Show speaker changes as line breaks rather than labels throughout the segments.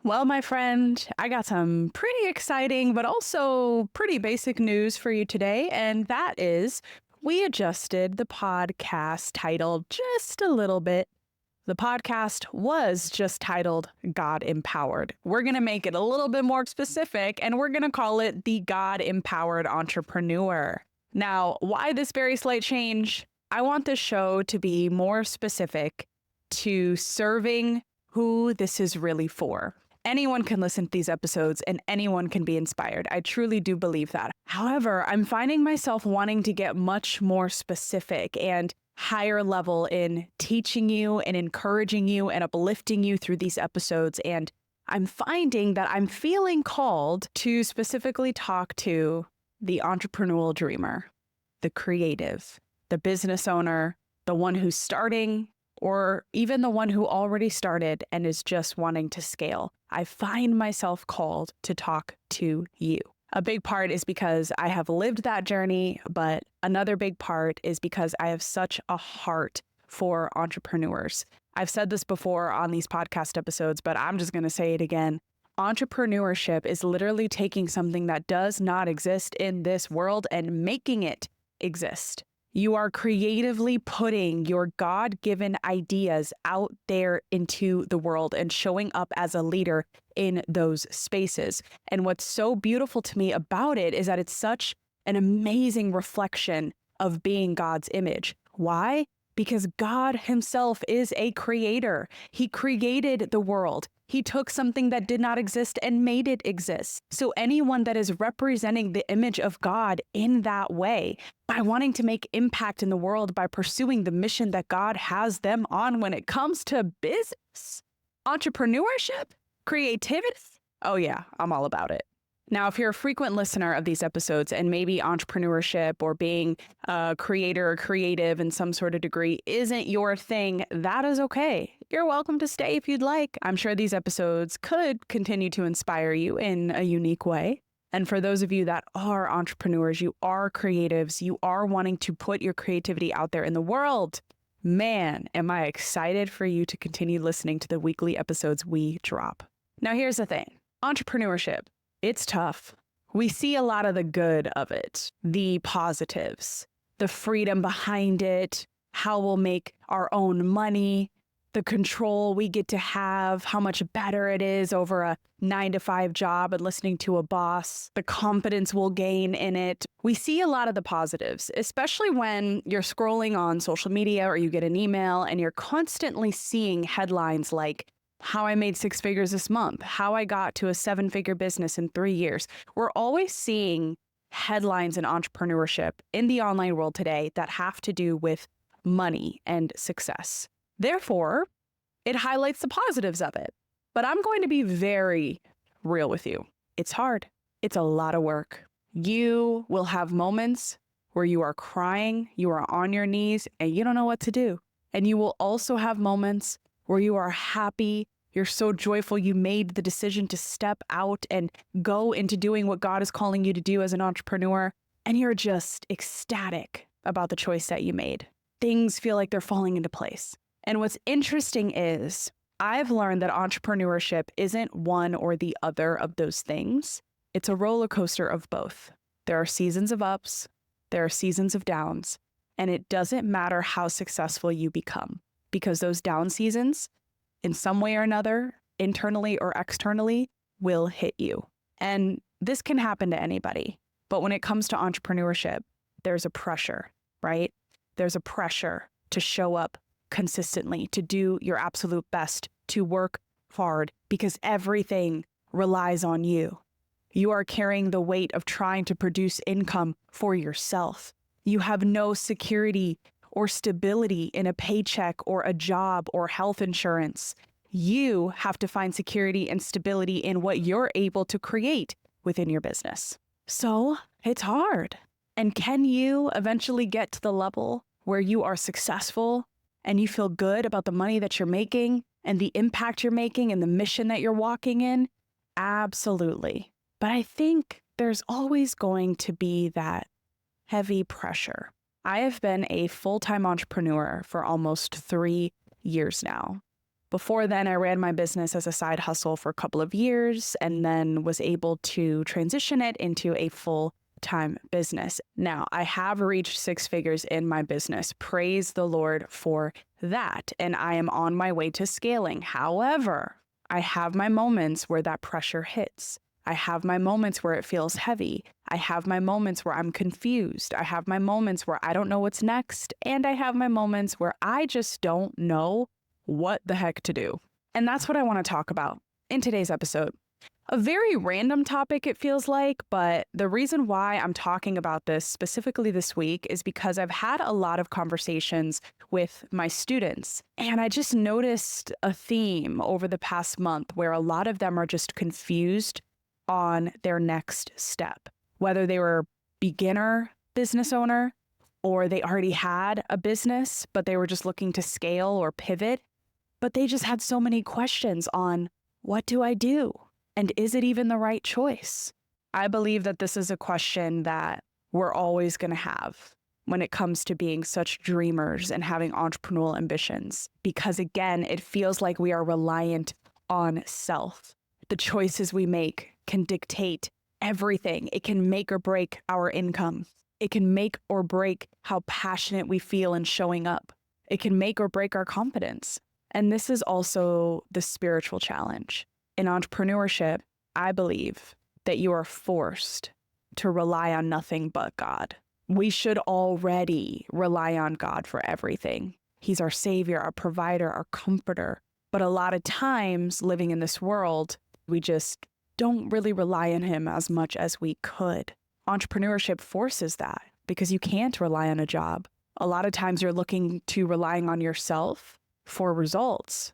Well, my friend, I got some pretty exciting, but also pretty basic news for you today. And that is we adjusted the podcast title just a little bit. The podcast was just titled God Empowered. We're going to make it a little bit more specific and we're going to call it the God Empowered Entrepreneur. Now, why this very slight change? I want this show to be more specific to serving who this is really for. Anyone can listen to these episodes and anyone can be inspired. I truly do believe that. However, I'm finding myself wanting to get much more specific and higher level in teaching you and encouraging you and uplifting you through these episodes. And I'm finding that I'm feeling called to specifically talk to the entrepreneurial dreamer, the creative, the business owner, the one who's starting, or even the one who already started and is just wanting to scale. I find myself called to talk to you. A big part is because I have lived that journey, but another big part is because I have such a heart for entrepreneurs. I've said this before on these podcast episodes, but I'm just going to say it again. Entrepreneurship is literally taking something that does not exist in this world and making it exist. You are creatively putting your God-given ideas out there into the world and showing up as a leader in those spaces. And what's so beautiful to me about it is that it's such an amazing reflection of being God's image. Why? Because God himself is a creator. He created the world. He took something that did not exist and made it exist. So anyone that is representing the image of God in that way, by wanting to make impact in the world, by pursuing the mission that God has them on when it comes to business, entrepreneurship, creativity, oh yeah, I'm all about it. Now, if you're a frequent listener of these episodes and maybe entrepreneurship or being a creator or creative in some sort of degree isn't your thing, that is okay. You're welcome to stay if you'd like. I'm sure these episodes could continue to inspire you in a unique way. And for those of you that are entrepreneurs, you are creatives, you are wanting to put your creativity out there in the world, man, am I excited for you to continue listening to the weekly episodes we drop. Now, here's the thing. Entrepreneurship. It's tough. We see a lot of the good of it, the positives, the freedom behind it, how we'll make our own money, the control we get to have, how much better it is over a 9-to-5 job and listening to a boss, the confidence we'll gain in it. We see a lot of the positives, especially when you're scrolling on social media or you get an email and you're constantly seeing headlines like, how I made 6 figures this month, how I got to a 7-figure business in 3 years. We're always seeing headlines in entrepreneurship in the online world today that have to do with money and success. Therefore, it highlights the positives of it. But I'm going to be very real with you. It's hard. It's a lot of work. You will have moments where you are crying, you are on your knees, and you don't know what to do. And you will also have moments where you are happy, you're so joyful you made the decision to step out and go into doing what God is calling you to do as an entrepreneur, and you're just ecstatic about the choice that you made. Things feel like they're falling into place. And what's interesting is I've learned that entrepreneurship isn't one or the other of those things. It's a roller coaster of both. There are seasons of ups, there are seasons of downs, and it doesn't matter how successful you become. Because those down seasons, in some way or another, internally or externally, will hit you. And this can happen to anybody. But when it comes to entrepreneurship, there's a pressure, right? There's a pressure to show up consistently, to do your absolute best, to work hard, because everything relies on you. You are carrying the weight of trying to produce income for yourself. You have no security or stability in a paycheck or a job or health insurance. You have to find security and stability in what you're able to create within your business. So it's hard. And can you eventually get to the level where you are successful and you feel good about the money that you're making and the impact you're making and the mission that you're walking in? Absolutely. But I think there's always going to be that heavy pressure. I have been a full-time entrepreneur for almost 3 years now. Before then, I ran my business as a side hustle for a couple of years and then was able to transition it into a full-time business. Now, I have reached six figures in my business. Praise the Lord for that. And I am on my way to scaling. However, I have my moments where that pressure hits. I have my moments where it feels heavy. I have my moments where I'm confused. I have my moments where I don't know what's next. And I have my moments where I just don't know what the heck to do. And that's what I want to talk about in today's episode. A very random topic, it feels like, but the reason why I'm talking about this specifically this week is because I've had a lot of conversations with my students, and I just noticed a theme over the past month where a lot of them are just confused on their next step, whether they were beginner business owner or they already had a business, but they were just looking to scale or pivot. But they just had so many questions on, what do I do? And is it even the right choice? I believe that this is a question that we're always going to have when it comes to being such dreamers and having entrepreneurial ambitions. Because again, it feels like we are reliant on self. The choices we make can dictate everything. It can make or break our income. It can make or break how passionate we feel in showing up. It can make or break our confidence. And this is also the spiritual challenge. In entrepreneurship, I believe that you are forced to rely on nothing but God. We should already rely on God for everything. He's our savior, our provider, our comforter. But a lot of times living in this world, we just don't really rely on him as much as we could. Entrepreneurship forces that because you can't rely on a job. A lot of times you're looking to relying on yourself for results,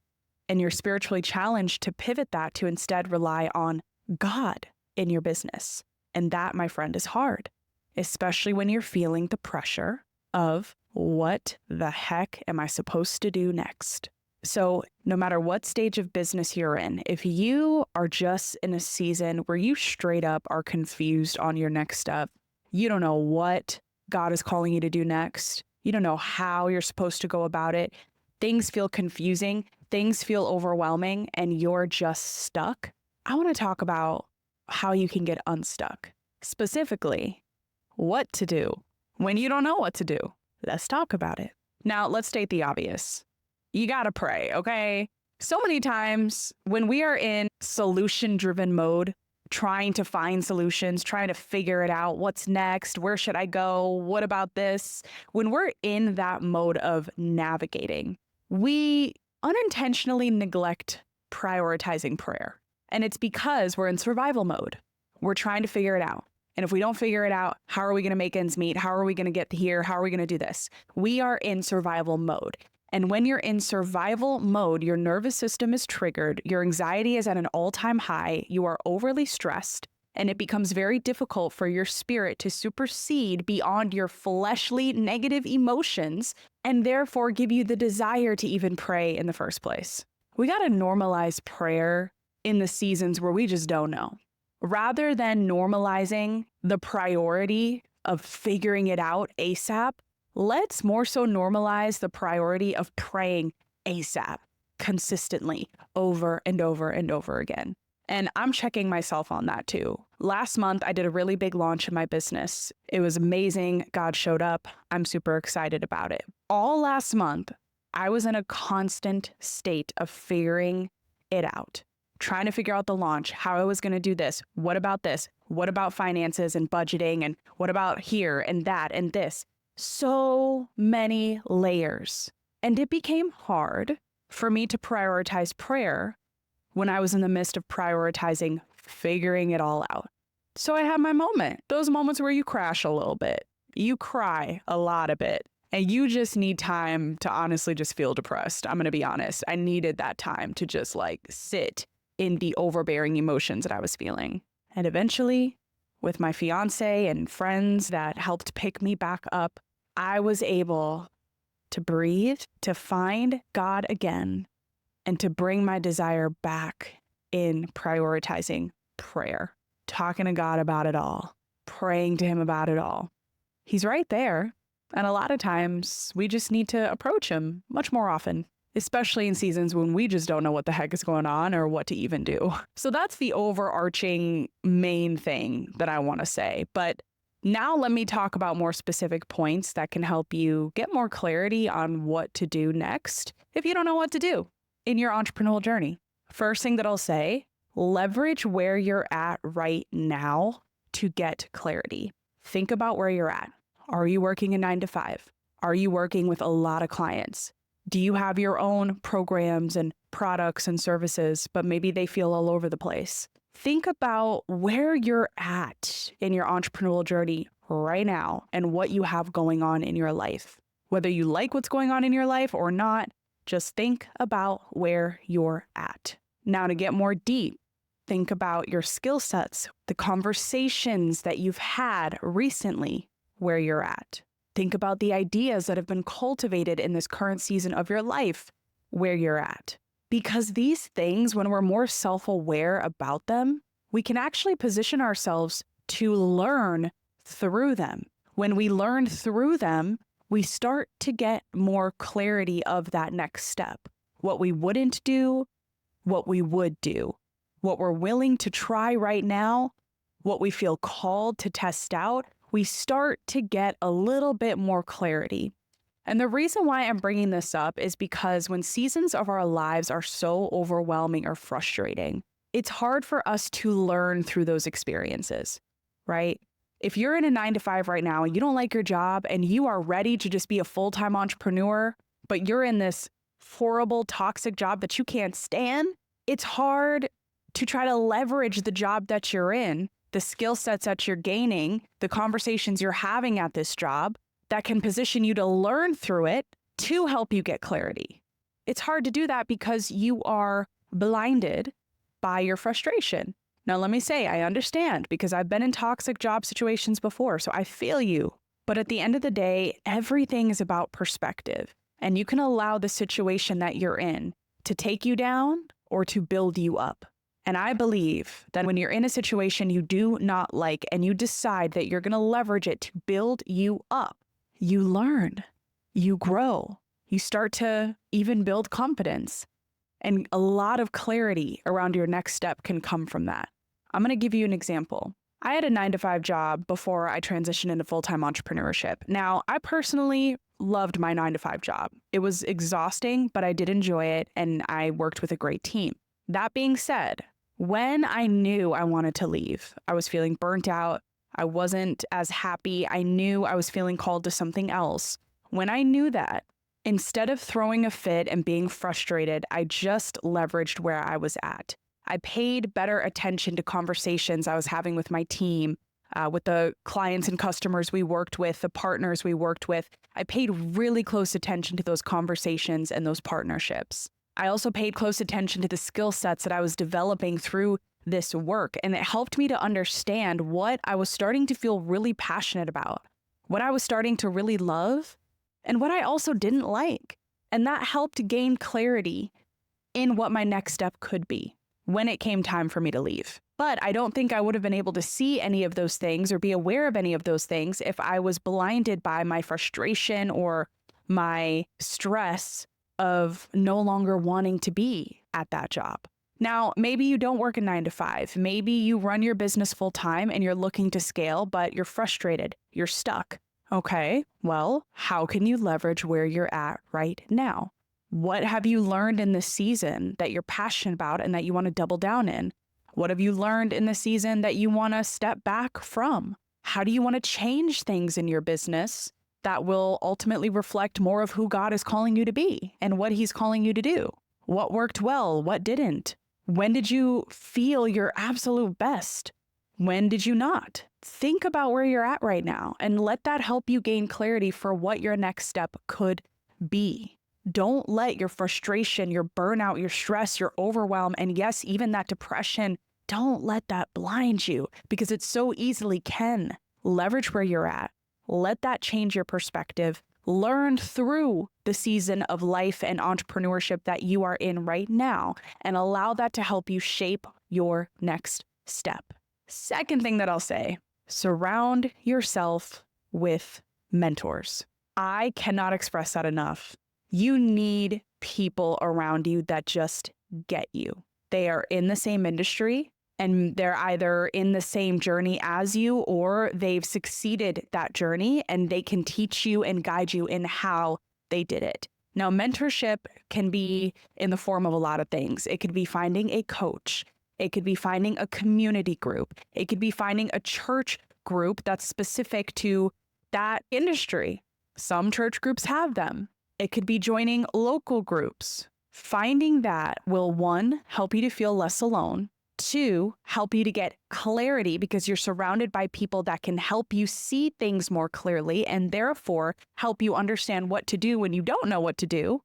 and you're spiritually challenged to pivot that to instead rely on God in your business. And that, my friend, is hard, especially when you're feeling the pressure of what the heck am I supposed to do next? So no matter what stage of business you're in, if you are just in a season where you straight up are confused on your next step, you don't know what God is calling you to do next, you don't know how you're supposed to go about it, things feel confusing, things feel overwhelming, and you're just stuck, I want to talk about how you can get unstuck. Specifically, what to do when you don't know what to do. Let's talk about it. Now, let's state the obvious. You got to pray, okay? So many times when we are in solution-driven mode, trying to find solutions, trying to figure it out, what's next, where should I go, what about this? When we're in that mode of navigating, we unintentionally neglect prioritizing prayer. And it's because we're in survival mode. We're trying to figure it out. And if we don't figure it out, how are we going to make ends meet? How are we going to get here? How are we going to do this? We are in survival mode. And when you're in survival mode, your nervous system is triggered, your anxiety is at an all-time high, you are overly stressed, and it becomes very difficult for your spirit to supersede beyond your fleshly negative emotions and therefore give you the desire to even pray in the first place. We got to normalize prayer in the seasons where we just don't know. Rather than normalizing the priority of figuring it out ASAP, let's more so normalize the priority of praying ASAP, consistently, over and over and over again. And I'm checking myself on that too. Last month, I did a really big launch in my business. It was amazing. God showed up. I'm super excited about it. All last month, I was in a constant state of figuring it out, trying to figure out the launch, how I was going to do this. What about this? What about finances and budgeting? And what about here and that and this? So many layers. And it became hard for me to prioritize prayer when I was in the midst of prioritizing figuring it all out. So I had my moment, those moments where you crash a little bit, you cry a lot a bit, and you just need time to honestly just feel depressed. I'm going to be honest. I needed that time to just sit in the overbearing emotions that I was feeling. And eventually, with my fiance and friends that helped pick me back up, I was able to breathe, to find God again, and to bring my desire back in prioritizing prayer, talking to God about it all, praying to him about it all. He's right there. And a lot of times we just need to approach him much more often especially in seasons when we just don't know what the heck is going on or what to even do. So that's the overarching main thing that I want to say. But now let me talk about more specific points that can help you get more clarity on what to do next if you don't know what to do in your entrepreneurial journey. First thing that I'll say, leverage where you're at right now to get clarity. Think about where you're at. Are you working a 9 to 5? Are you working with a lot of clients? Do you have your own programs and products and services, but maybe they feel all over the place? Think about where you're at in your entrepreneurial journey right now and what you have going on in your life. Whether you like what's going on in your life or not, just think about where you're at. Now, to get more deep, think about your skill sets, the conversations that you've had recently where you're at. Think about the ideas that have been cultivated in this current season of your life where you're at. Because these things, when we're more self-aware about them, we can actually position ourselves to learn through them. When we learn through them, we start to get more clarity of that next step. What we wouldn't do, what we would do, what we're willing to try right now, what we feel called to test out, we start to get a little bit more clarity. And the reason why I'm bringing this up is because when seasons of our lives are so overwhelming or frustrating, it's hard for us to learn through those experiences, right? If you're in a 9 to 5 right now and you don't like your job and you are ready to just be a full-time entrepreneur, but you're in this horrible, toxic job that you can't stand, it's hard to try to leverage the job that you're in, the skill sets that you're gaining, the conversations you're having at this job that can position you to learn through it to help you get clarity. It's hard to do that because you are blinded by your frustration. Now, let me say, I understand because I've been in toxic job situations before, so I feel you. But at the end of the day, everything is about perspective, and you can allow the situation that you're in to take you down or to build you up. And I believe that when you're in a situation you do not like and you decide that you're going to leverage it to build you up, you learn, you grow, you start to even build confidence. And a lot of clarity around your next step can come from that. I'm going to give you an example. I had a 9 to 5 job before I transitioned into full-time entrepreneurship. Now, I personally loved my 9 to 5 job. It was exhausting, but I did enjoy it, and I worked with a great team. That being said, when I knew I wanted to leave, I was feeling burnt out. I wasn't as happy. I knew I was feeling called to something else. When I knew that, instead of throwing a fit and being frustrated, I just leveraged where I was at. I paid better attention to conversations I was having with my team, with the clients and customers we worked with, the partners we worked with. I paid really close attention to those conversations and those partnerships. I also paid close attention to the skill sets that I was developing through this work, and it helped me to understand what I was starting to feel really passionate about, what I was starting to really love, and what I also didn't like. And that helped gain clarity in what my next step could be when it came time for me to leave. But I don't think I would have been able to see any of those things or be aware of any of those things if I was blinded by my frustration or my stress of no longer wanting to be at that job. Now, maybe you don't work a 9 to 5. Maybe you run your business full time and you're looking to scale, but you're frustrated. You're stuck. Okay, well, how can you leverage where you're at right now? What have you learned in this season that you're passionate about and that you want to double down in? What have you learned in the season that you want to step back from? How do you want to change things in your business that will ultimately reflect more of who God is calling you to be and what He's calling you to do? What worked well? What didn't? When did you feel your absolute best? When did you not? Think about where you're at right now and let that help you gain clarity for what your next step could be. Don't let your frustration, your burnout, your stress, your overwhelm, and yes, even that depression, don't let that blind you because it so easily can. Leverage where you're at. Let that change your perspective. Learn through the season of life and entrepreneurship that you are in right now and allow that to help you shape your next step. Second thing that I'll say, surround yourself with mentors. I cannot express that enough. You need people around you that just get you. They are in the same industry and they're either in the same journey as you or they've succeeded that journey and they can teach you and guide you in how they did it. Now, mentorship can be in the form of a lot of things. It could be finding a coach. It could be finding a community group. It could be finding a church group that's specific to that industry. Some church groups have them. It could be joining local groups. Finding that will, one, help you to feel less alone. Two, help you to get clarity because you're surrounded by people that can help you see things more clearly and therefore help you understand what to do when you don't know what to do.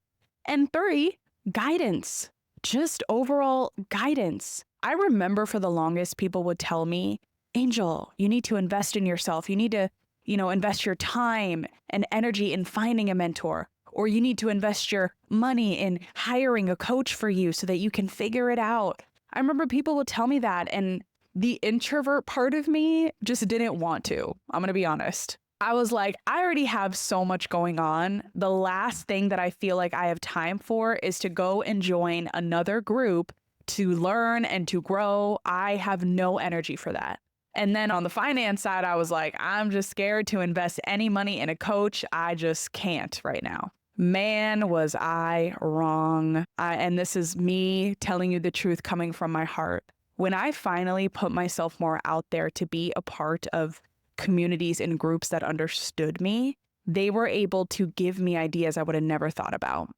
And three, guidance, just overall guidance. I remember for the longest people would tell me, Angel, you need to invest in yourself. You need to, invest your time and energy in finding a mentor, or you need to invest your money in hiring a coach for you so that you can figure it out. I remember people would tell me that, and the introvert part of me just didn't want to. I'm going to be honest. I was like, I already have so much going on. The last thing that I feel like I have time for is to go and join another group to learn and to grow. I have no energy for that. And then on the finance side, I was like, I'm just scared to invest any money in a coach. I just can't right now. Man, was I wrong. And this is me telling you the truth coming from my heart. When I finally put myself more out there to be a part of communities and groups that understood me, they were able to give me ideas I would have never thought about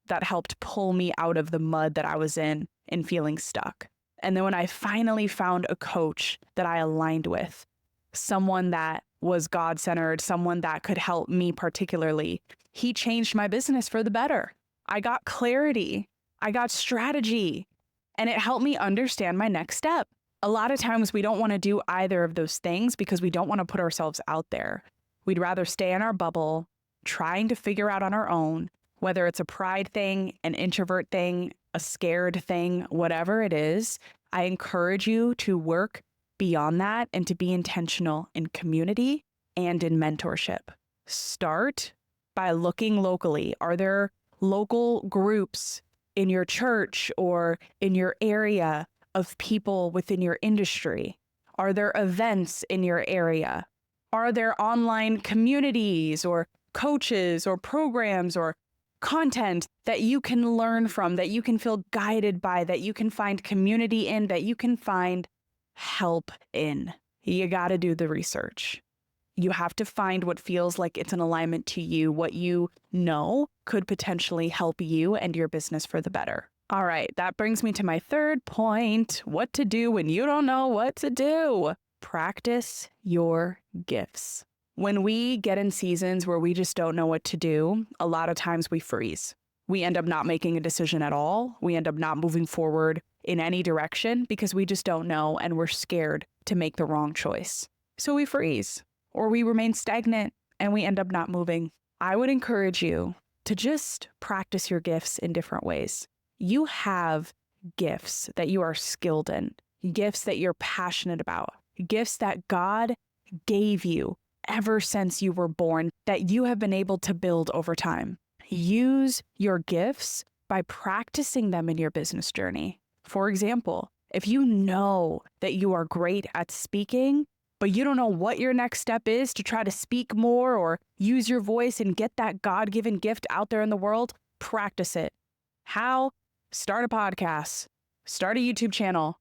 that helped pull me out of the mud that I was in and feeling stuck. And then when I finally found a coach that I aligned with, someone that was God-centered, someone that could help me particularly, he changed my business for the better. I got clarity, I got strategy, and it helped me understand my next step. A lot of times we don't want to do either of those things because we don't want to put ourselves out there. We'd rather stay in our bubble, trying to figure out on our own, whether it's a pride thing, an introvert thing, a scared thing, whatever it is. I encourage you to work beyond that and to be intentional in community and in mentorship. Start by looking locally. Are there local groups in your church or in your area of people within your industry? Are there events in your area? Are there online communities or coaches or programs or content that you can learn from, that you can feel guided by, that you can find community in, that you can find help in? You got to do the research. You have to find what feels like it's an alignment to you, what you know could potentially help you and your business for the better. All right, that brings me to my third point, what to do when you don't know what to do. Practice your gifts. When we get in seasons where we just don't know what to do, a lot of times we freeze. We end up not making a decision at all. We end up not moving forward in any direction because we just don't know and we're scared to make the wrong choice. So we freeze or we remain stagnant and we end up not moving. I would encourage you to just practice your gifts in different ways. You have gifts that you are skilled in, gifts that you're passionate about, gifts that God gave you ever since you were born that you have been able to build over time. Use your gifts by practicing them in your business journey. For example, if you know that you are great at speaking, but you don't know what your next step is to try to speak more or use your voice and get that God-given gift out there in the world, practice it. How? Start a podcast, start a YouTube channel,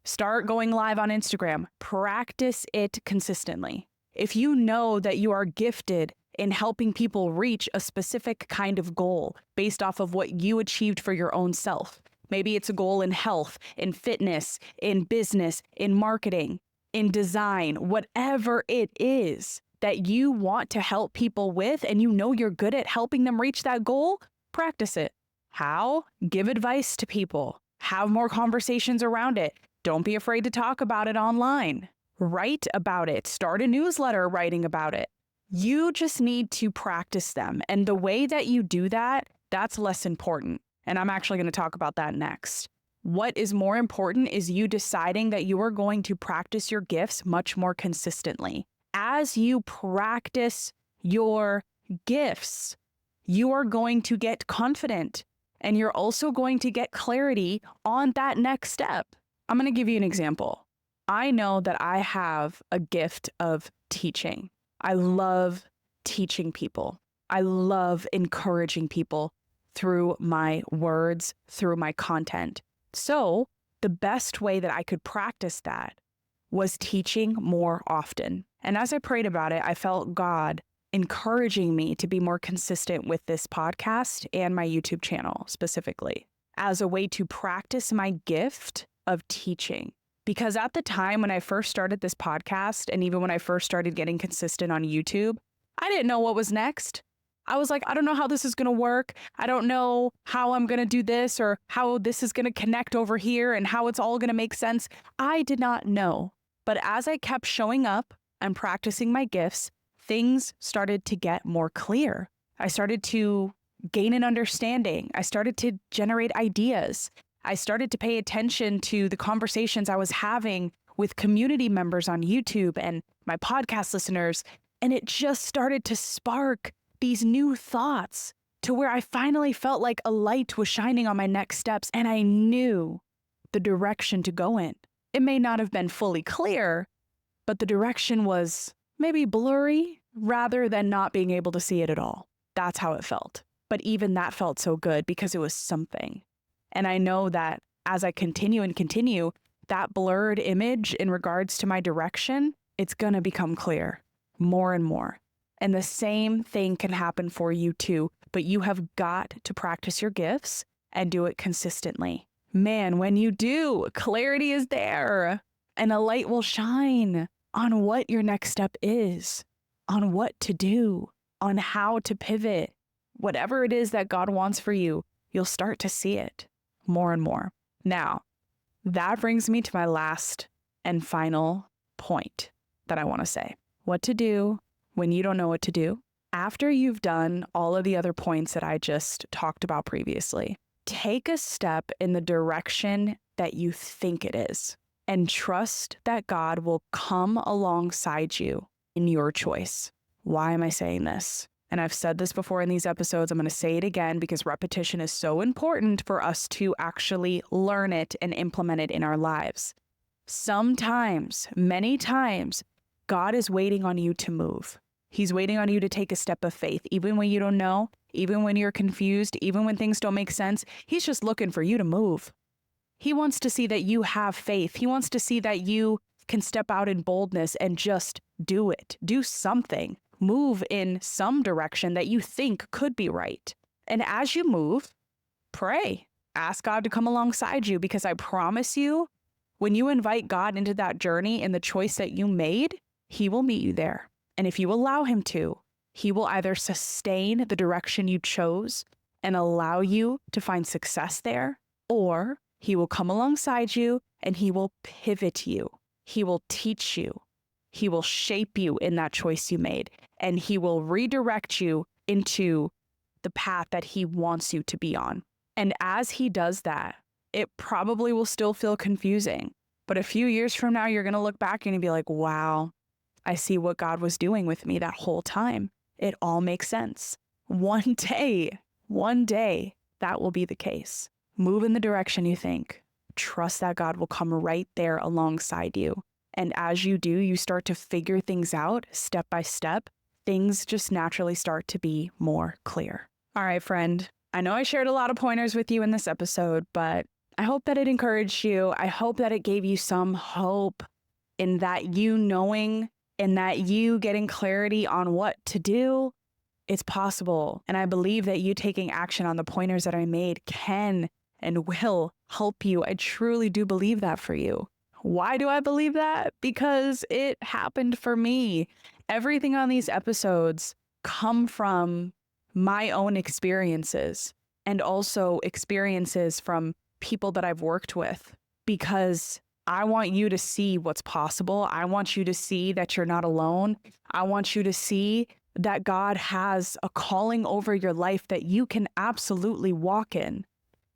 start going live on Instagram. Practice it consistently. If you know that you are gifted in helping people reach a specific kind of goal based off of what you achieved for your own self, maybe it's a goal in health, in fitness, in business, in marketing, in design, whatever it is that you want to help people with and you know you're good at helping them reach that goal, practice it. How? Give advice to people. Have more conversations around it. Don't be afraid to talk about it online. Write about it. Start a newsletter writing about it. You just need to practice them. And the way that you do that, that's less important. And I'm actually going to talk about that next. What is more important is you deciding that you are going to practice your gifts much more consistently. As you practice your gifts, you are going to get confident And you're also going to get clarity on that next step. I'm going to give you an example. I know that I have a gift of teaching. I love teaching people. I love encouraging people through my words, through my content. So the best way that I could practice that was teaching more often. And as I prayed about it, I felt God encouraging me to be more consistent with this podcast and my YouTube channel specifically as a way to practice my gift of teaching. Because at the time when I first started this podcast, and even when I first started getting consistent on YouTube, I didn't know what was next. I was like, I don't know how this is going to work. I don't know how I'm going to do this or how this is going to connect over here and how it's all going to make sense. I did not know. But as I kept showing up and practicing my gifts, things started to get more clear. I started to gain an understanding. I started to generate ideas. I started to pay attention to the conversations I was having with community members on YouTube and my podcast listeners. And it just started to spark these new thoughts to where I finally felt like a light was shining on my next steps and I knew the direction to go in. It may not have been fully clear, but the direction was maybe blurry rather than not being able to see it at all. That's how it felt. But even that felt so good because it was something. And I know that as I continue, that blurred image in regards to my direction, it's going to become clear more and more. And the same thing can happen for you too, but you have got to practice your gifts and do it consistently. Man, when you do, clarity is there and a light will shine on what your next step is, on what to do, on how to pivot. Whatever it is that God wants for you, you'll start to see it more and more. Now, that brings me to my last and final point that I want to say. What to do when you don't know what to do. After you've done all of the other points that I just talked about previously, take a step in the direction that you think it is and trust that God will come alongside you in your choice. Why am I saying this? And I've said this before in these episodes. I'm going to say it again because repetition is so important for us to actually learn it and implement it in our lives. Sometimes, many times, God is waiting on you to move. He's waiting on you to take a step of faith, even when you don't know, even when you're confused, even when things don't make sense. He's just looking for you to move. He wants to see that you have faith. He wants to see that you can step out in boldness and just do it. Do something. Move in some direction that you think could be right. And as you move, pray. Ask God to come alongside you because I promise you, when you invite God into that journey and the choice that you made, He will meet you there. And if you allow Him to, He will either sustain the direction you chose and allow you to find success there, or He will come alongside you and He will pivot you. He will teach you. He will shape you in that choice you made, and He will redirect you into the path that He wants you to be on. And as He does that, it probably will still feel confusing. But a few years from now, you're going to look back and you'll be like, wow, I see what God was doing with me that whole time. It all makes sense. One day, that will be the case. Move in the direction you think. Trust that God will come right there alongside you. And as you do, you start to figure things out step by step. Things just naturally start to be more clear. All right, friend. I know I shared a lot of pointers with you in this episode, but I hope that it encouraged you. I hope that it gave you some hope in that you knowing and that you getting clarity on what to do. It's possible. And I believe that you taking action on the pointers that I made can and will help you. I truly do believe that for you. Why do I believe that? Because it happened for me. Everything on these episodes come from my own experiences and also experiences from people that I've worked with, because I want you to see what's possible. I want you to see that you're not alone. I want you to see that God has a calling over your life that you can absolutely walk in.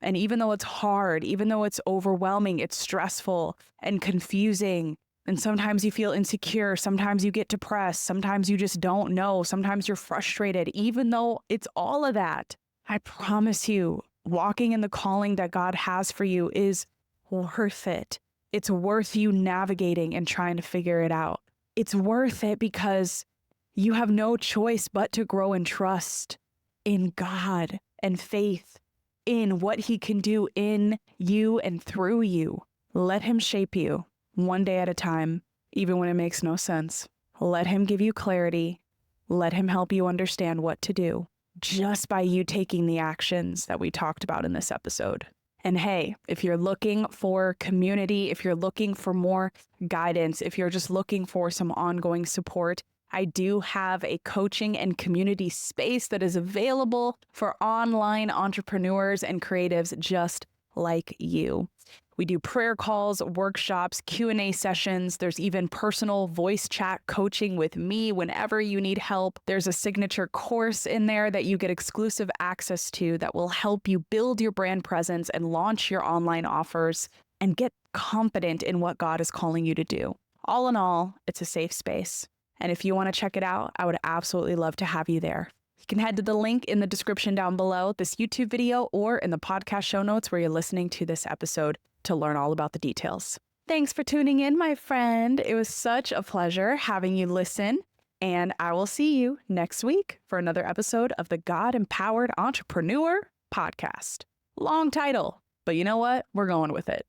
And even though it's hard, even though it's overwhelming, it's stressful and confusing, and sometimes you feel insecure, sometimes you get depressed, sometimes you just don't know, sometimes you're frustrated, even though it's all of that, I promise you, walking in the calling that God has for you is worth it. It's worth you navigating and trying to figure it out. It's worth it because you have no choice but to grow in trust in God and faith in what He can do in you and through you. Let Him shape you one day at a time, even when it makes no sense. Let Him give you clarity. Let Him help you understand what to do just by you taking the actions that we talked about in this episode. And hey, if you're looking for community, if you're looking for more guidance, if you're just looking for some ongoing support, I do have a coaching and community space that is available for online entrepreneurs and creatives just like you. We do prayer calls, workshops, Q&A sessions. There's even personal voice chat coaching with me whenever you need help. There's a signature course in there that you get exclusive access to that will help you build your brand presence and launch your online offers and get confident in what God is calling you to do. All in all, it's a safe space. And if you want to check it out, I would absolutely love to have you there. You can head to the link in the description down below, this YouTube video, or in the podcast show notes where you're listening to this episode to learn all about the details. Thanks for tuning in, my friend. It was such a pleasure having you listen, and I will see you next week for another episode of the God-Empowered Entrepreneur Podcast. Long title, but you know what? We're going with it.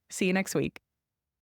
See you next week.